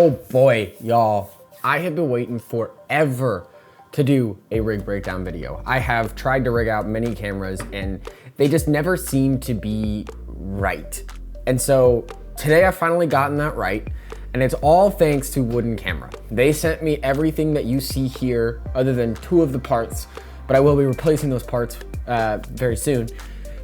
Oh boy, y'all. I have been waiting forever to do a rig breakdown video. I have tried to rig out many cameras and they just never seem to be right. And so today I've finally gotten that right, and it's all thanks to Wooden Camera. They sent me everything that you see here other than 2 of the parts, but I will be replacing those parts very soon.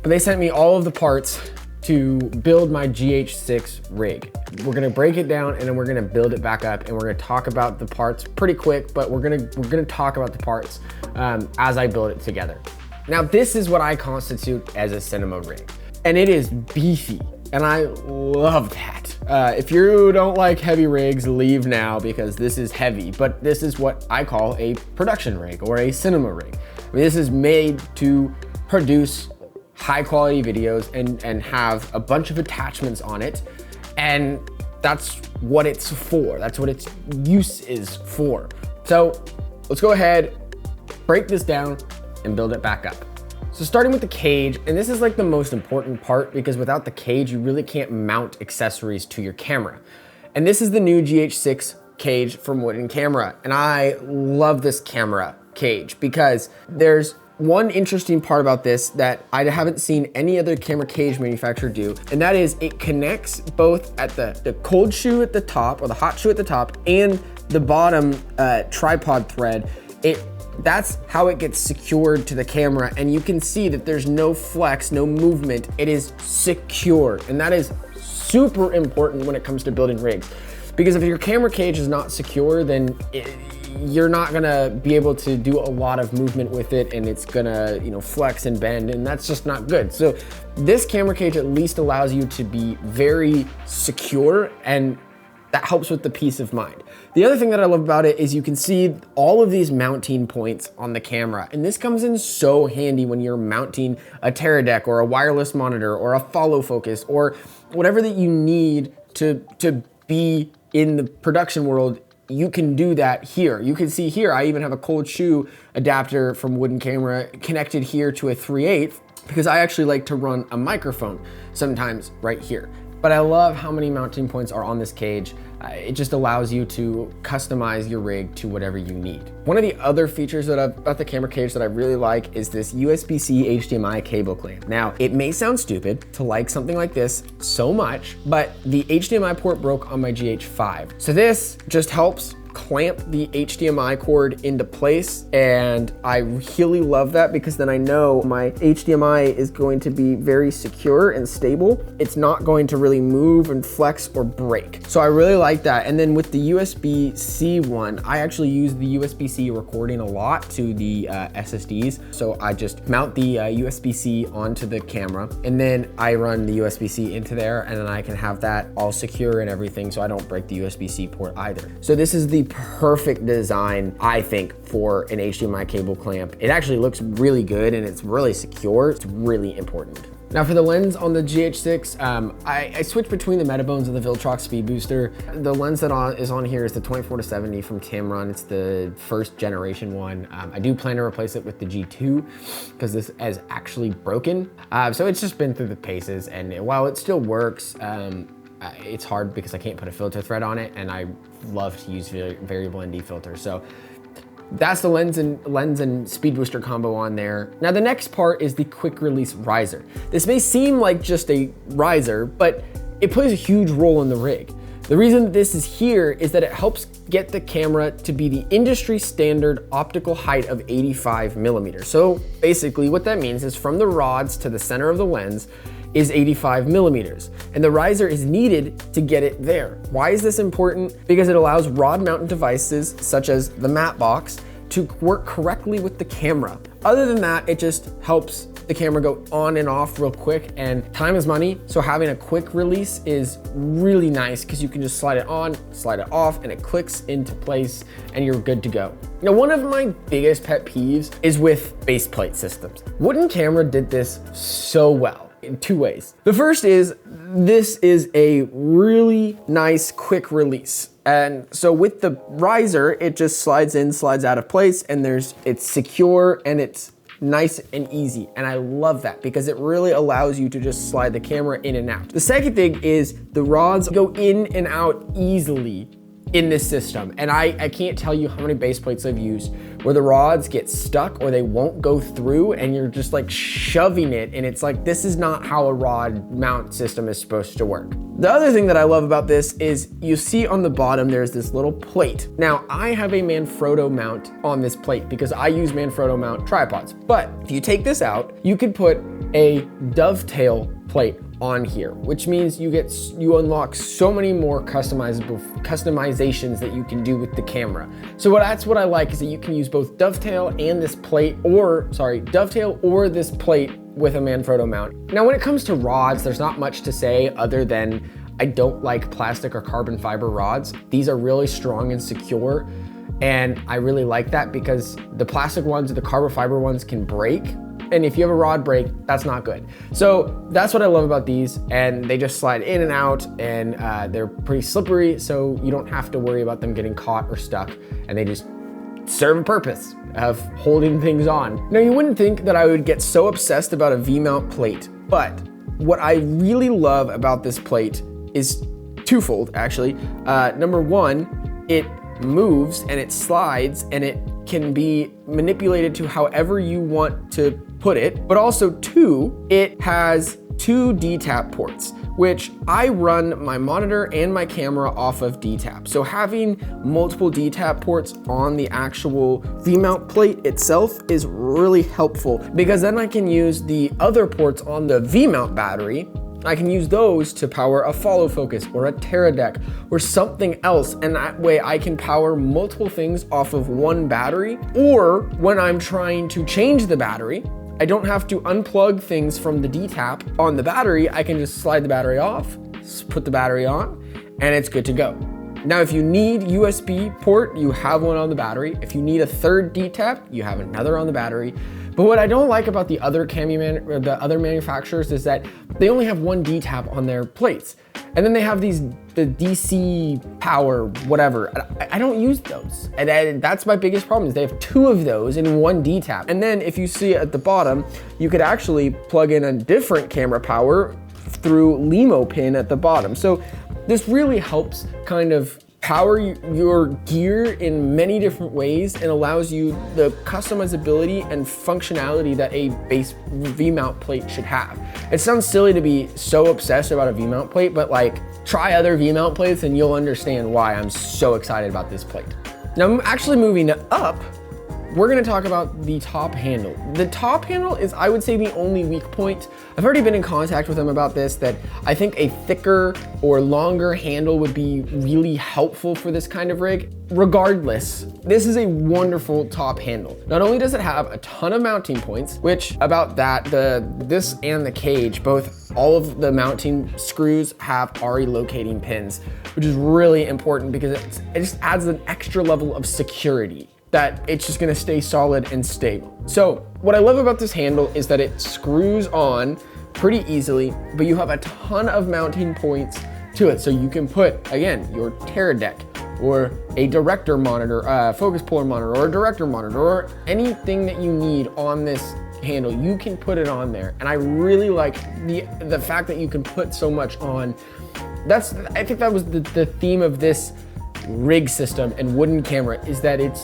But they sent me all of the parts to build my GH6 rig. We're gonna break it down and then we're gonna build it back up, and we're gonna talk about the parts pretty quick, but we're gonna talk about the parts as I build it together. Now, this is what I constitute as a cinema rig, and it is beefy, and I love that. If you don't like heavy rigs, leave now because this is heavy, but this is what I call a production rig or a cinema rig. I mean, this is made to produce high quality videos and have a bunch of attachments on it. And that's what it's for. That's what its use is for. So let's go ahead, break this down and build it back up. So starting with the cage, and this is like the most important part because without the cage, you really can't mount accessories to your camera. And this is the new GH6 cage from Wooden Camera. And I love this camera cage because there's one interesting part about this that I haven't seen any other camera cage manufacturer do, and that is it connects both at the cold shoe at the top or the hot shoe at the top and the bottom tripod thread. That's how it gets secured to the camera, and you can see that there's no flex, no movement. It is secure, and that is super important when it comes to building rigs. Because if your camera cage is not secure, then you're not gonna be able to do a lot of movement with it, and it's gonna, flex and bend, and that's just not good. So this camera cage at least allows you to be very secure, and that helps with the peace of mind. The other thing that I love about it is you can see all of these mounting points on the camera, and this comes in so handy when you're mounting a Teradek or a wireless monitor or a follow focus or whatever that you need to be in the production world. You can do that here. You can see here, I even have a cold shoe adapter from Wooden Camera connected here to a 3/8 because I actually like to run a microphone sometimes right here. But I love how many mounting points are on this cage. It just allows you to customize your rig to whatever you need. One of the other features about the camera cage that I really like is this USB-C HDMI cable clamp. Now, it may sound stupid to like something like this so much, but the HDMI port broke on my GH5. So this just helps clamp the HDMI cord into place, and I really love that because then I know my HDMI is going to be very secure and stable. It's not going to really move and flex or break. So I really like that. And then with the USB-C one, I actually use the USB-C recording a lot to the SSDs. So I just mount the USB-C onto the camera, and then I run the USB-C into there, and then I can have that all secure and everything so I don't break the USB-C port either. So this is the perfect design, I think, for an HDMI cable clamp. It actually looks really good and it's really secure. It's really important. Now for the lens on the GH6, I switched between the Metabones and the Viltrox Speed Booster. The lens that is on here is the 24-70 from Tamron. It's the first generation one. I do plan to replace it with the G2 because this is actually broken. So it's just been through the paces, and while it still works, it's hard because I can't put a filter thread on it, and I love to use variable ND filters. So that's the lens and speed booster combo on there. Now the next part is the quick release riser. This may seem like just a riser, but it plays a huge role in the rig. The reason that this is here is that it helps get the camera to be the industry standard optical height of 85 millimeters. So basically what that means is from the rods to the center of the lens is 85 millimeters, and the riser is needed to get it there. Why is this important? Because it allows rod mounted devices such as the matte box to work correctly with the camera. Other than that, it just helps the camera go on and off real quick, and time is money, so having a quick release is really nice because you can just slide it on, slide it off, and it clicks into place and you're good to go. Now, one of my biggest pet peeves is with baseplate systems. Wooden Camera did this so well in 2 ways. The first is this is a really nice quick release. And so with the riser, it just slides in, slides out of place, and it's secure and it's nice and easy. And I love that because it really allows you to just slide the camera in and out. The second thing is the rods go in and out easily in this system. And I can't tell you how many base plates I've used where the rods get stuck or they won't go through and you're just like shoving it. And it's like, this is not how a rod mount system is supposed to work. The other thing that I love about this is you see on the bottom, there's this little plate. Now I have a Manfrotto mount on this plate because I use Manfrotto mount tripods. But if you take this out, you could put a dovetail plate on here, which means you unlock so many more customizations that you can do with the camera. So that's what I like, is that you can use both dovetail and this plate, dovetail or this plate with a Manfrotto mount. Now, when it comes to rods, there's not much to say other than I don't like plastic or carbon fiber rods. These are really strong and secure, and I really like that because the plastic ones or the carbon fiber ones can break. And if you have a rod break, that's not good. So that's what I love about these, and they just slide in and out, and they're pretty slippery, so you don't have to worry about them getting caught or stuck, and they just serve a purpose of holding things on. Now, you wouldn't think that I would get so obsessed about a V-mount plate, but what I really love about this plate is twofold, actually. Number one, it moves and it slides and it can be manipulated to however you want to put it. But also two, it has two DTAP ports, which I run my monitor and my camera off of DTAP. So having multiple DTAP ports on the actual V-mount plate itself is really helpful, because then I can use the other ports on the V-mount battery. I can use those to power a follow focus or a Teradek or something else, and that way I can power multiple things off of one battery. Or when I'm trying to change the battery, I don't have to unplug things from the DTAP on the battery. I can just slide the battery off, put the battery on, and it's good to go. Now, if you need USB port, you have one on the battery. If you need a third DTAP, you have another on the battery. But what I don't like about the other other manufacturers is that they only have one DTAP on their plates. And then they have the DC power, whatever. I don't use those. And that's my biggest problem, is they have two of those in one DTAP. And then if you see at the bottom, you could actually plug in a different camera power through LEMO pin at the bottom. So this really helps kind of power your gear in many different ways and allows you the customizability and functionality that a base V-mount plate should have. It sounds silly to be so obsessed about a V-mount plate, but like, try other V-mount plates and you'll understand why I'm so excited about this plate. Now, I'm actually moving up. We're gonna talk about the top handle. The top handle is, I would say, the only weak point. I've already been in contact with them about this, that I think a thicker or longer handle would be really helpful for this kind of rig. Regardless, this is a wonderful top handle. Not only does it have a ton of mounting points, which about that, this and the cage, all of the mounting screws have RE locating pins, which is really important because it just adds an extra level of security, that it's just gonna stay solid and stable. So what I love about this handle is that it screws on pretty easily, but you have a ton of mounting points to it. So you can put, again, your Teradek or a director monitor, focus puller monitor, or a director monitor, or anything that you need on this handle, you can put it on there. And I really like the fact that you can put so much on. I think that was the theme of this rig system and Wooden Camera, is that it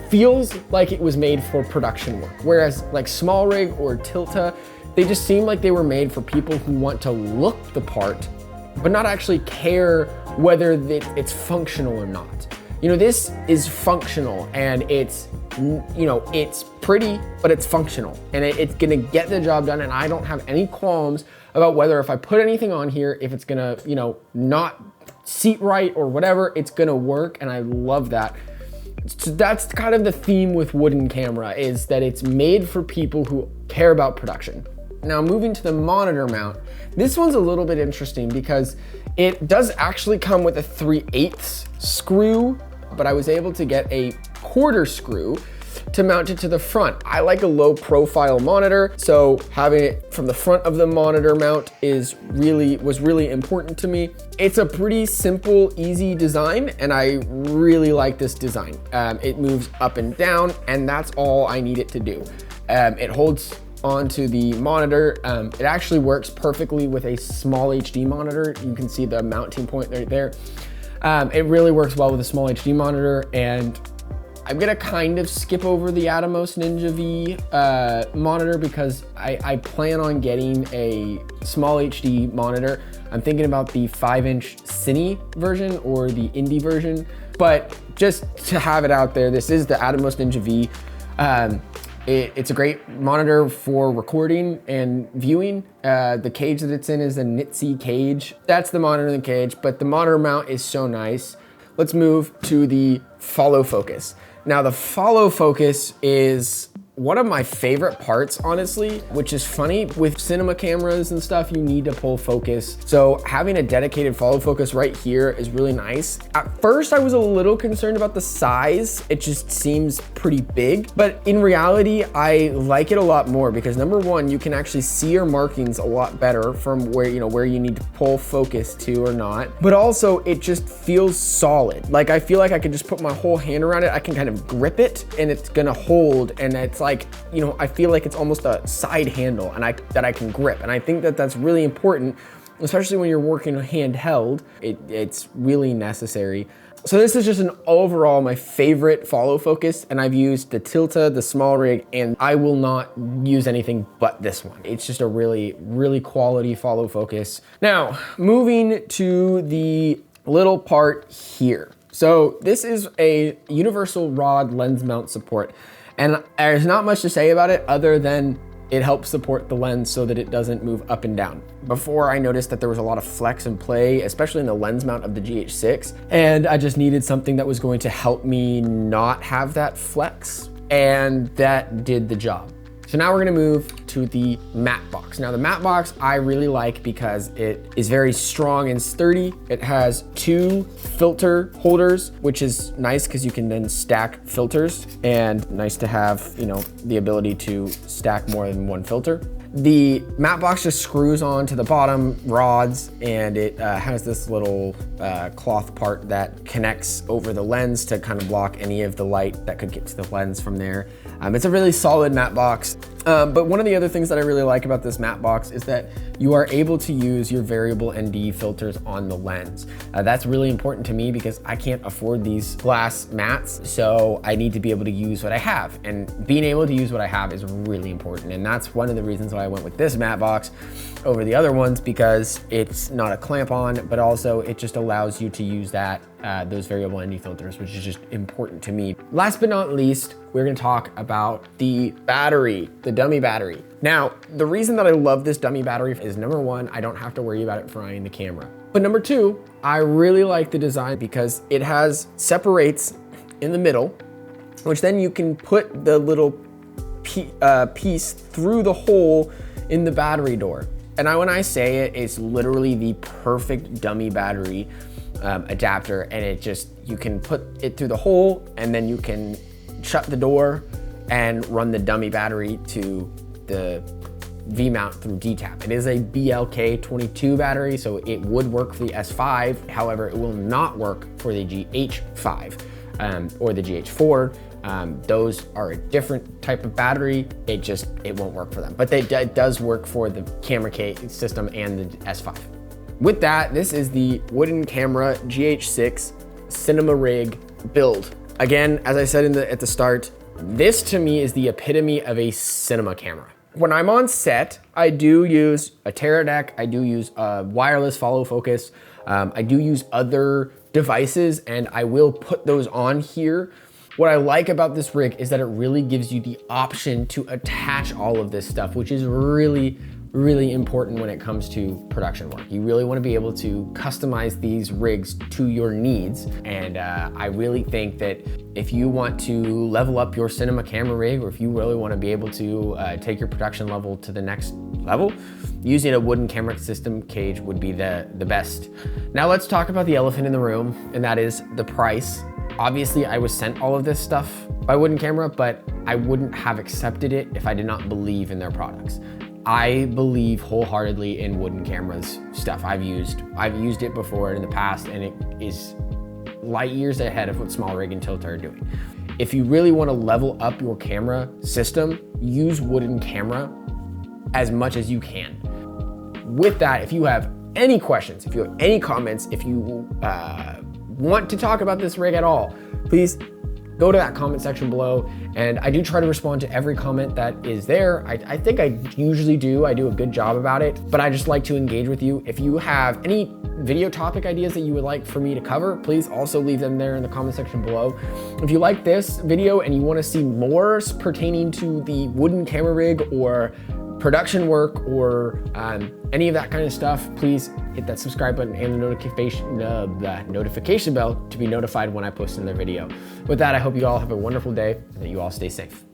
feels like it was made for production work. Whereas like Small Rig or Tilta, they just seem like they were made for people who want to look the part, but not actually care whether it's functional or not. You know, this is functional, and it's pretty, but it's functional, and it's gonna get the job done. And I don't have any qualms about whether, if I put anything on here, if it's gonna, not seat right or whatever, it's gonna work. And I love that. So that's kind of the theme with Wooden Camera, is that it's made for people who care about production. Now, moving to the monitor mount, this one's a little bit interesting because it does actually come with a 3/8 screw, but I was able to get a quarter screw to mount it to the front. I like a low profile monitor, so having it from the front of the monitor mount was really important to me. It's a pretty simple, easy design, and I really like this design. It moves up and down, and that's all I need it to do. It holds onto the monitor. It actually works perfectly with a small HD monitor. You can see the mounting point right there. It really works well with a small HD monitor, and I'm gonna kind of skip over the ATOMOS Ninja V monitor because I plan on getting a small HD monitor. I'm thinking about the 5-inch Cine version or the Indie version, but just to have it out there, this is the ATOMOS Ninja V. It's a great monitor for recording and viewing. The cage that it's in is a Nitsi cage. That's the monitor in the cage, but the monitor mount is so nice. Let's move to the follow focus. Now the follow focus is one of my favorite parts, honestly, which is funny. With cinema cameras and stuff, you need to pull focus. So having a dedicated follow focus right here is really nice. At first, I was a little concerned about the size. It just seems pretty big, but in reality, I like it a lot more because number one, you can actually see your markings a lot better from where you need to pull focus to or not. But also it just feels solid. Like I feel like I could just put my whole hand around it. I can kind of grip it and it's gonna hold, and it's like, I feel like it's almost a side handle and that I can grip. And I think that that's really important, especially when you're working handheld. It's really necessary. So this is just an overall my favorite follow focus, and I've used the Tilta, the small rig, and I will not use anything but this one. It's just a really, really quality follow focus. Now, moving to the little part here. So this is a universal rod lens mount support. And there's not much to say about it other than it helps support the lens so that it doesn't move up and down. Before, I noticed that there was a lot of flex and play, especially in the lens mount of the GH6, and I just needed something that was going to help me not have that flex, and that did the job. So now we're gonna move to the matte box. Now the matte box I really like because it is very strong and sturdy. It has 2 filter holders, which is nice because you can then stack filters, and nice to have, the ability to stack more than 1 filter. The matte box just screws on to the bottom rods, and it has this little cloth part that connects over the lens to kind of block any of the light that could get to the lens from there. It's a really solid matte box. But one of the other things that I really like about this matte box is that you are able to use your variable ND filters on the lens. That's really important to me because I can't afford these glass mats, so I need to be able to use what I have. And being able to use what I have is really important. And that's one of the reasons why I went with this matte box over the other ones, because it's not a clamp on, but also it just allows you to use those variable ND filters, which is just important to me. Last but not least, we're gonna talk about the battery, the dummy battery. Now, the reason that I love this dummy battery is number one, I don't have to worry about it frying the camera. But number two, I really like the design because it separates in the middle, which then you can put the little piece through the hole in the battery door. And when I say it, it's literally the perfect dummy battery adapter, and you can put it through the hole, and then you can shut the door and run the dummy battery to the V-mount through D-tap. It is a BLK22 battery, so it would work for the S5. However, it will not work for the GH5 or the GH4. Those are a different type of battery. It won't work for them, but it does work for the camera case system and the S5. With that, this is the Wooden Camera GH6 Cinema Rig build. Again, as I said at the start, this to me is the epitome of a cinema camera. When I'm on set, I do use a Teradek, I do use a wireless follow focus, I do use other devices, and I will put those on here. What I like about this rig is that it really gives you the option to attach all of this stuff, which is really, really important when it comes to production work. You really want to be able to customize these rigs to your needs. And I really think that if you want to level up your cinema camera rig, or if you really want to be able to take your production level to the next level, using a wooden camera system cage would be the best. Now let's talk about the elephant in the room, and that is the price. Obviously, I was sent all of this stuff by Wooden Camera, but I wouldn't have accepted it if I did not believe in their products. I believe wholeheartedly in Wooden Camera's stuff. I've used it before in the past, and it is light years ahead of what Small Rig and Tilta are doing. If you really want to level up your camera system, use Wooden Camera as much as you can. With that, if you have any questions, if you have any comments, if you want to talk about this rig at all, please go to that comment section below. And I do try to respond to every comment that is there. I think I usually do. I do a good job about it, but I just like to engage with you. If you have any video topic ideas that you would like for me to cover, please also leave them there in the comment section below. If you like this video and you want to see more pertaining to the wooden camera rig or production work or any of that kind of stuff, please hit that subscribe button and the notification bell to be notified when I post another video. With that, I hope you all have a wonderful day and that you all stay safe.